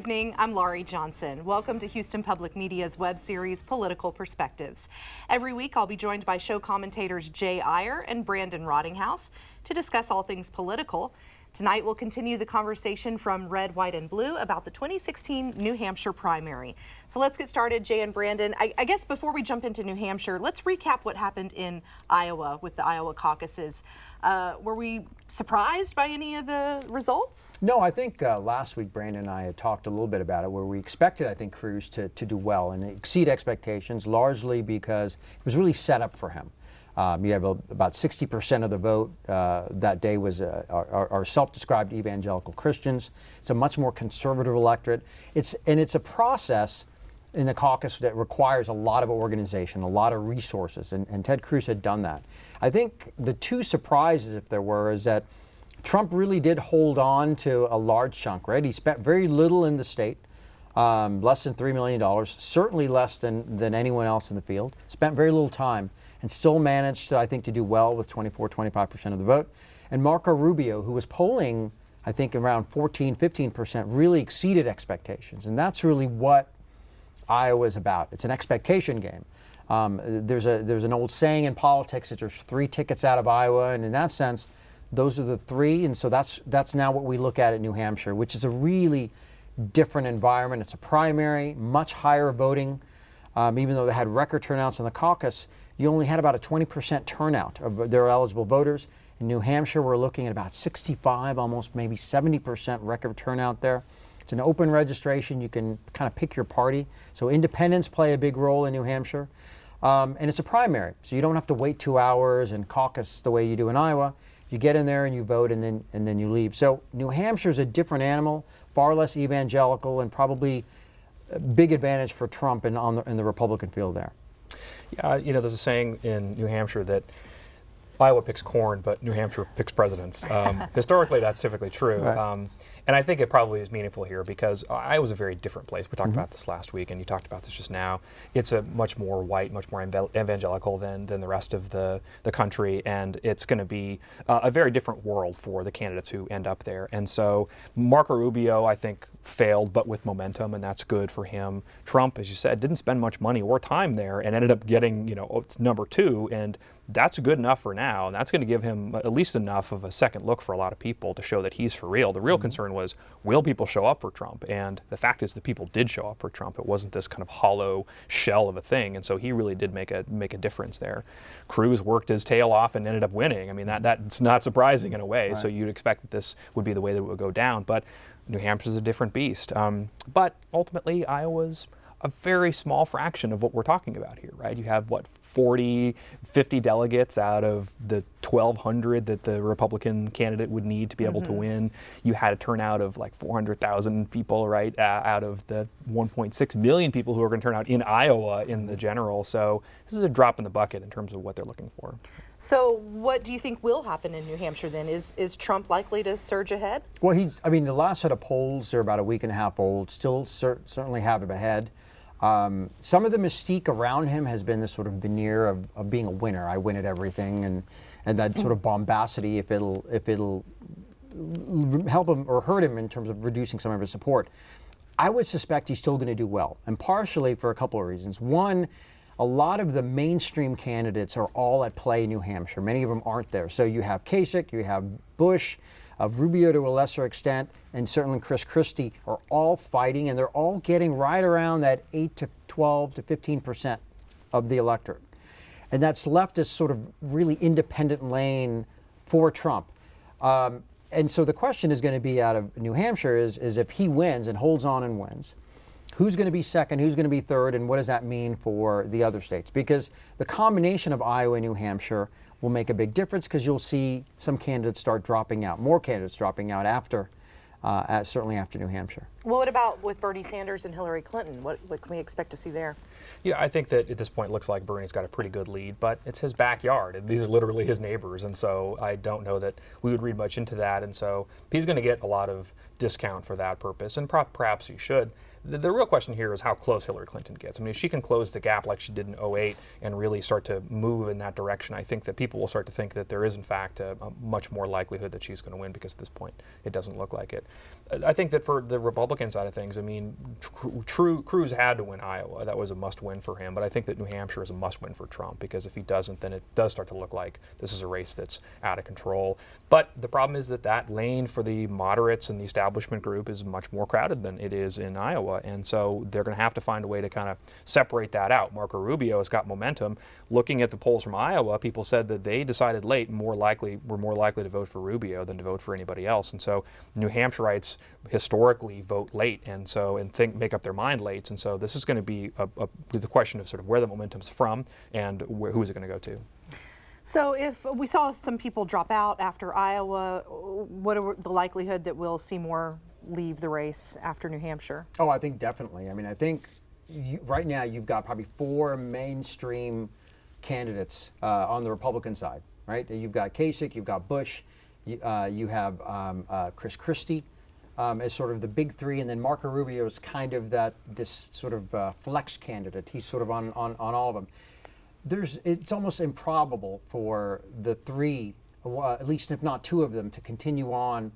evening. I'm Laurie Johnson. Welcome to Houston Public Media's web series, Political Perspectives. Every week, I'll be joined by show commentators Aiyer and Brandon Rottinghaus to discuss all things political. Tonight, we'll continue the conversation from red, white, and blue about the 2016 New Hampshire primary. So let's get started, Jay and Brandon. I guess before we jump into New Hampshire, let's recap what happened in Iowa with the Iowa caucuses. Were we surprised by any of the results? No, I think last week Brandon and I had talked a little bit about it, where we expected, I think, Cruz to do well and exceed expectations, largely because it was really set up for him. You have about 60% of the vote that day was are self-described evangelical Christians. It's a much more conservative electorate. It's a process in the caucus that requires a lot of organization, a lot of resources, and Ted Cruz had done that. I think the two surprises, if there were, is that Trump really did hold on to a large chunk, right? He spent very little in the state, less than $3 million, certainly less than anyone else in the field, spent very little time, and still managed, I think, to do well with 25% of the vote. And Marco Rubio, who was polling, I think, around 15%, really exceeded expectations. And that's really what Iowa is about. It's an expectation game. There's an old saying in politics that there's 3 tickets out of Iowa, and in that sense, those are the 3. And so that's now what we look at New Hampshire, which is a really different environment. It's a primary, much higher voting. Even though they had record turnouts in the caucus, you only had about a 20% turnout of their eligible voters. In New Hampshire, we're looking at about 65, almost maybe 70% record turnout there. It's an open registration. You can kind of pick your party. So independents play a big role in New Hampshire. And it's a primary, so you don't have to wait 2 hours and caucus the way you do in Iowa. You get in there and you vote, and then you leave. So New Hampshire is a different animal, far less evangelical, and probably a big advantage for Trump in the Republican field there. Yeah, there's a saying in New Hampshire that Iowa picks corn, but New Hampshire picks presidents. Historically, that's typically true. Right. And I think it probably is meaningful here because Iowa's a very different place. We talked about this last week, and you talked about this just now. It's a much more white, much more evangelical than the rest of the country, and it's going to be a very different world for the candidates who end up there. And so Marco Rubio, I think, failed, but with momentum, and that's good for him. Trump, as you said, didn't spend much money or time there and ended up getting, it's number 2, and that's good enough for now, and that's going to give him at least enough of a second look for a lot of people to show that he's for real. The real concern was, will people show up for Trump? And the fact is the people did show up for Trump. It wasn't this kind of hollow shell of a thing, and so he really did make a difference there. Cruz worked his tail off and ended up winning. I mean, that's not surprising in a way, right. So you'd expect that this would be the way that it would go down, but New Hampshire's a different beast. But ultimately, Iowa's a very small fraction of what we're talking about here, right? You have, 40, 50 delegates out of the 1,200 that the Republican candidate would need to be able to win. You had a turnout of like 400,000 people, right, out of the 1.6 million people who are going to turn out in Iowa in the general. So this is a drop in the bucket in terms of what they're looking for. So what do you think will happen in New Hampshire then? Is Trump likely to surge ahead? Well, the last set of polls, they're about a week and a half old, still certainly have him ahead. Some of the mystique around him has been this sort of veneer of being a winner. I win at everything, and that sort of bombacity, if it'll help him or hurt him in terms of reducing some of his support. I would suspect he's still going to do well, and partially for a couple of reasons. One, a lot of the mainstream candidates are all at play in New Hampshire. Many of them aren't there. So you have Kasich, you have Bush, of Rubio to a lesser extent, and certainly Chris Christie are all fighting, and they're all getting right around that 8 to 12 to 15% of the electorate. And that's left this sort of really independent lane for Trump. And so the question is going to be out of New Hampshire is if he wins and holds on and wins, who's going to be second, who's going to be third, and what does that mean for the other states? Because the combination of Iowa and New Hampshire will make a big difference because you'll see some candidates start dropping out, more candidates dropping out certainly after New Hampshire. Well, what about with Bernie Sanders and Hillary Clinton? What can we expect to see there? Yeah, I think that at this point it looks like Bernie's got a pretty good lead, but it's his backyard. These are literally his neighbors, and so I don't know that we would read much into that, and so he's going to get a lot of discount for that purpose, and perhaps he should. The real question here is how close Hillary Clinton gets. I mean, if she can close the gap like she did in 2008 and really start to move in that direction, I think that people will start to think that there is, in fact, a much more likelihood that she's going to win, because at this point, it doesn't look like it. I think that for the Republican side of things, I mean, Cruz had to win Iowa. That was a must-win for him. But I think that New Hampshire is a must-win for Trump, because if he doesn't, then it does start to look like this is a race that's out of control. But the problem is that that lane for the moderates and the establishment group is much more crowded than it is in Iowa. And so they're going to have to find a way to kind of separate that out. Marco Rubio has got momentum. Looking at the polls from Iowa, people said that they decided late were more likely to vote for Rubio than to vote for anybody else. And so New Hampshireites historically vote late, and make up their mind late. And so this is going to be the question of sort of where the momentum's from and who is it going to go to. So if we saw some people drop out after Iowa, what are the likelihood that we'll see more leave the race after New Hampshire? Oh, I think definitely. I mean, I think right now you've got probably 4 mainstream candidates on the Republican side, right? You've got Kasich, you've got Bush, you have Chris Christie as sort of the big 3, and then Marco Rubio is kind of this sort of flex candidate. He's sort of on all of them. It's almost improbable for the 3, at least if not 2 of them, to continue on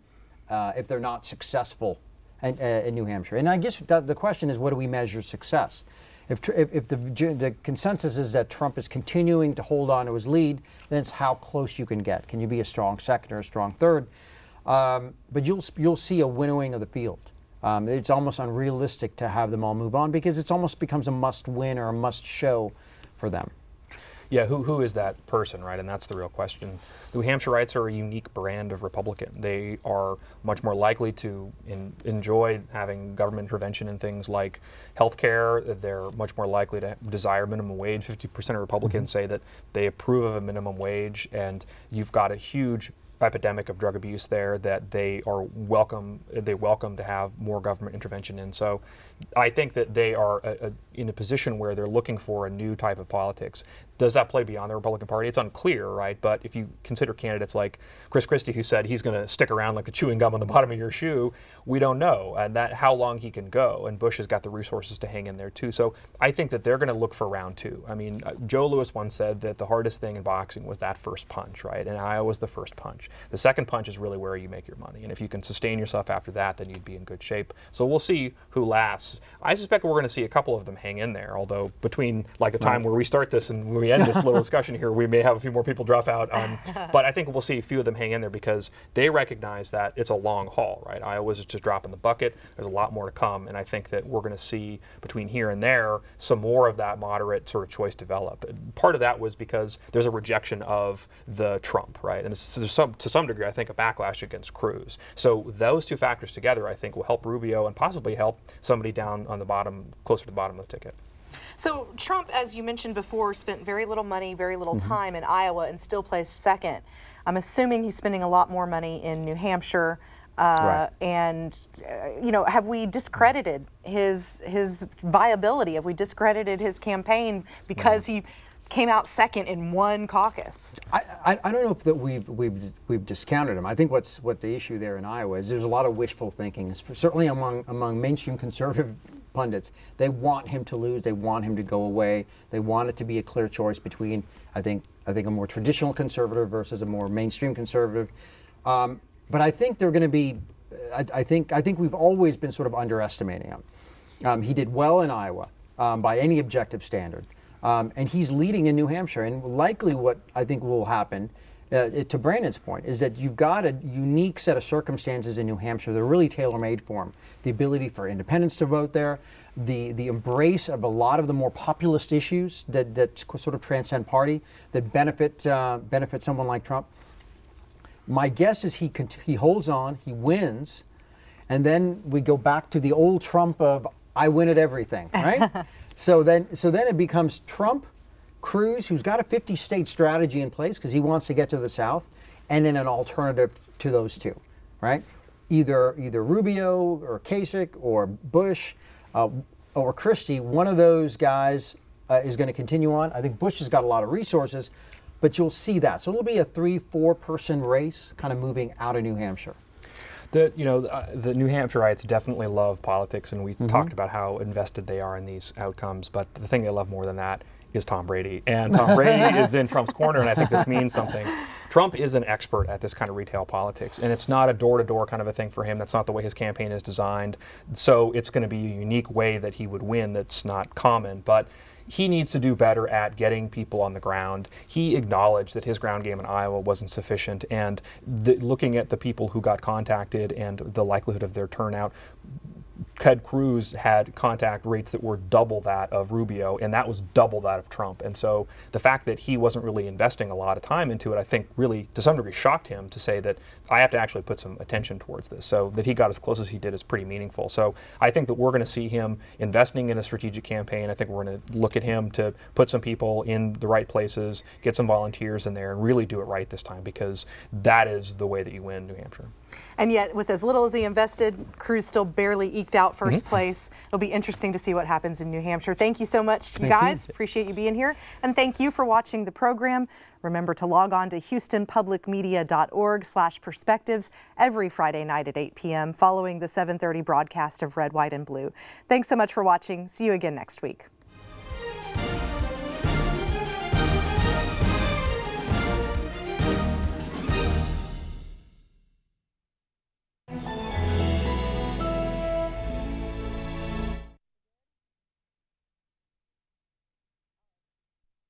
if they're not successful in New Hampshire. And I guess the question is, what do we measure success? If the consensus is that Trump is continuing to hold on to his lead, then it's how close you can get. Can you be a strong second or a strong third? But you'll see a winnowing of the field. It's almost unrealistic to have them all move on, because it almost becomes a must-win or a must-show for them. Yeah, who is that person, right? And that's the real question. New Hampshireites are a unique brand of Republican. They are much more likely to enjoy having government intervention in things like health care. They're much more likely to desire minimum wage. 50% of Republicans say that they approve of a minimum wage, and you've got a huge epidemic of drug abuse there that they welcome to have more government intervention in. So I think that they are in a position where they're looking for a new type of politics. Does that play beyond the Republican Party? It's unclear, right? But if you consider candidates like Chris Christie, who said he's going to stick around like the chewing gum on the bottom of your shoe, we don't know, and that how long he can go. And Bush has got the resources to hang in there too. So I think that they're going to look for round 2. I mean, Joe Louis once said that the hardest thing in boxing was that first punch, right? And Iowa was the first punch. The second punch is really where you make your money. And if you can sustain yourself after that, then you'd be in good shape. So we'll see who lasts. I suspect we're going to see a couple of them hang in there, although between like the time where we start this and when we end this little discussion here, we may have a few more people drop out. But I think we'll see a few of them hang in there, because they recognize that it's a long haul, right? Iowa's just a drop in the bucket. There's a lot more to come, and I think that we're going to see between here and there some more of that moderate sort of choice develop. Part of that was because there's a rejection of the Trump, right? And there's to some degree, I think, a backlash against Cruz. So those 2 factors together, I think, will help Rubio and possibly help somebody down on the bottom, closer to the bottom of the ticket. So Trump, as you mentioned before, spent very little money, very little time in Iowa and still placed second. I'm assuming he's spending a lot more money in New Hampshire. Right. And, have we discredited his viability? Have we discredited his campaign because he came out second in one caucus? I don't know if that we've discounted him. I think what the issue there in Iowa is there's a lot of wishful thinking, certainly among mainstream conservative pundits. They want him to lose. They want him to go away. They want it to be a clear choice between, I think a more traditional conservative versus a more mainstream conservative. But I think they're going to be. I think we've always been sort of underestimating him. He did well in Iowa by any objective standard, and he's leading in New Hampshire. And likely, what I think will happen, to Brandon's point, is that you've got a unique set of circumstances in New Hampshire that are really tailor-made for him. The ability for independents to vote there, the embrace of a lot of the more populist issues that sort of transcend party, that benefit someone like Trump. My guess is he holds on, he wins, and then we go back to the old Trump of I win at everything, right? so then it becomes Trump, Cruz, who's got a 50-state strategy in place because he wants to get to the South, and then an alternative to those 2, right? Either Rubio or Kasich or Bush or Christie, one of those guys is going to continue on. I think Bush has got a lot of resources, but you'll see that. So it'll be a 3-4 person race kind of moving out of New Hampshire. The New Hampshireites definitely love politics, and we talked about how invested they are in these outcomes, but the thing they love more than that is Tom Brady. And Tom Brady is in Trump's corner, and I think this means something. Trump is an expert at this kind of retail politics, and it's not a door-to-door kind of a thing for him. That's not the way his campaign is designed. So it's going to be a unique way that he would win that's not common. But he needs to do better at getting people on the ground. He acknowledged that his ground game in Iowa wasn't sufficient, and looking at the people who got contacted and the likelihood of their turnout, Ted Cruz had contact rates that were double that of Rubio, and that was double that of Trump. And so the fact that he wasn't really investing a lot of time into it, I think really to some degree shocked him to say that I have to actually put some attention towards this. So that he got as close as he did is pretty meaningful. So I think that we're going to see him investing in a strategic campaign. I think we're going to look at him to put some people in the right places, get some volunteers in there, and really do it right this time, because that is the way that you win New Hampshire. And yet, with as little as he invested, Cruz still barely eked out first place. It'll be interesting to see what happens in New Hampshire. Thank you so much, you guys. Appreciate you being here. And thank you for watching the program. Remember to log on to houstonpublicmedia.org/perspectives every Friday night at 8 p.m. following the 7:30 broadcast of Red, White, and Blue. Thanks so much for watching. See you again next week.